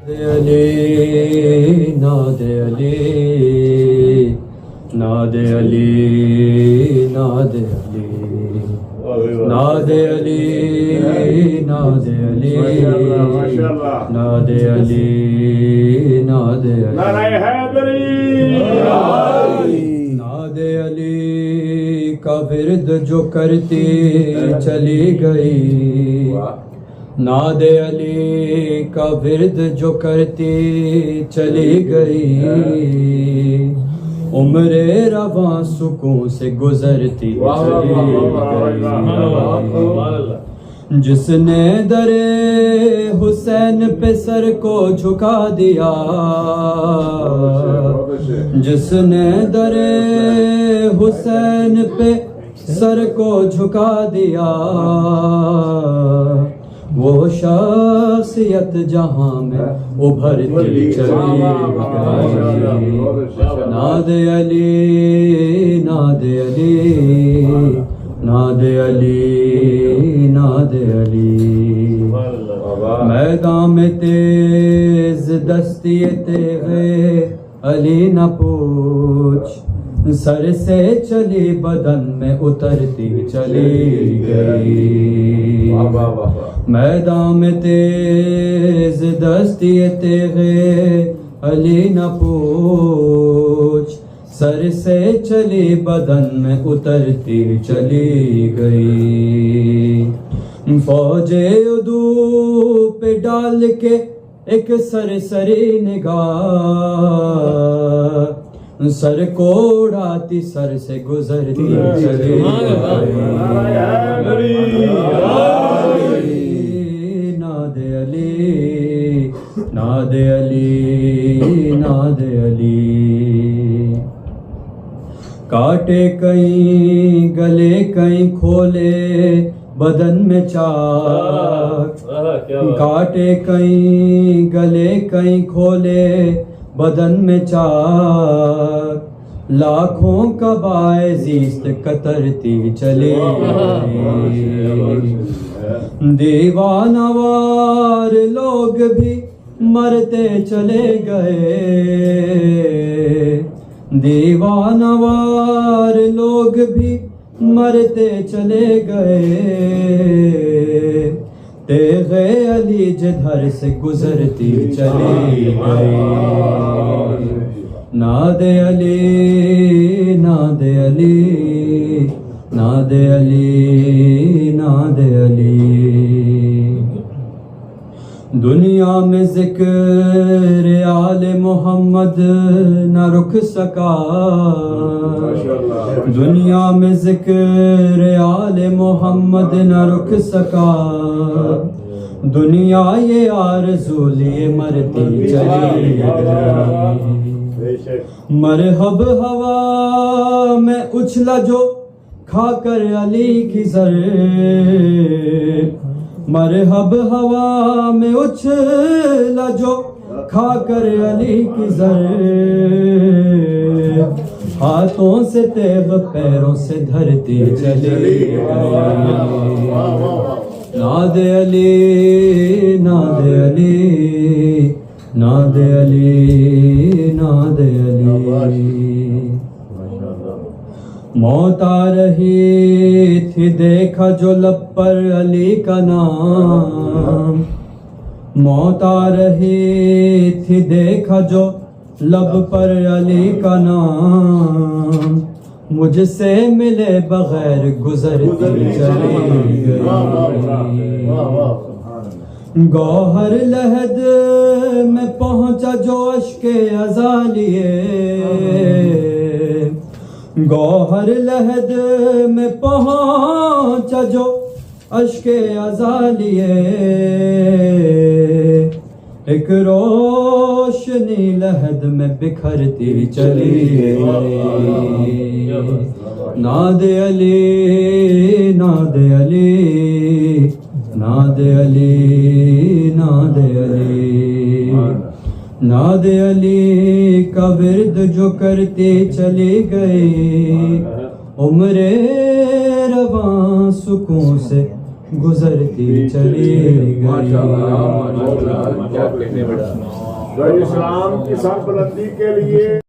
अली नादे अली नादे अली नादे अली नादे अली नादे अली नादे अली नादे नादे अली का विरद जो करती चली गई नादे अली का विरद जो करती चली गई उम्रे रवां सुकून से गुजरती चली गई जिसने दरे हुसैन पे सर को झुका दिया जिसने दरे हुसैन पे सर को झुका दिया वो शख्सियत जहां में उभरती चली गई नादे अली नादे अली नादे अली नादे अली मैदान में तेज दस्ती तेरे अली न पूछ सर से चली बदन में उतरती चली गई मैदान में तेज दस्ती तेरे अली न पूछ सर से चली बदन में उतरती चली गई फौजे उदू पे डाल के एक सरसरी निगाह सर को उड़ाती सर से गुजरती चली नादे अली नादे अली नादे अली काटे कहीं गले कहीं खोले बदन में चाक काटे कहीं गले कहीं खोले बदन में चाक लाखों कबाए जीस्त कतरती चले दीवानवार लोग भी मरते चले गए दीवानवार लोग भी मरते चले गए तेगे अली जिधर से गुजरती चली गई नादे अली नादे अली नादे अली नादे अली दुनिया में जिक्र आले मोहम्मद न रुक सका दुनिया में जिक्र आले मोहम्मद न रुक सका दुनिया ये आरज़ू लिए मरती चली गई मरहब हवा में उछला जो खाकर अली की जर मरहब हवा में उछला जो खाकर अली की जर हाथों से तेग पैरों से धरती चली गई नादे अली नादे अली नादे अली नादे अली मौत आ रही थी देखा जो लब पर अली का नाम मौत आ रही थी देखा जो लब पर अली का नाम मुझसे मिले बगैर गुजरती चली गई गौहर लहद में पहुंचा जो अश्के अज़ा लिए गौहर लहद में पहुंचा जो अश्के अज़ा लिए एक रोशनी लहद में बिखरती चली गई नादे अली नादे अली नादे अली नादे अली नादे अली का विरद जो करते चले गए उम्रे रवां सुकून से गुजरती चली माशाल्लाह, गई। माशाल्लाह, क्या कहने बेटा। इस्लाम की सरबुलंदी के लिए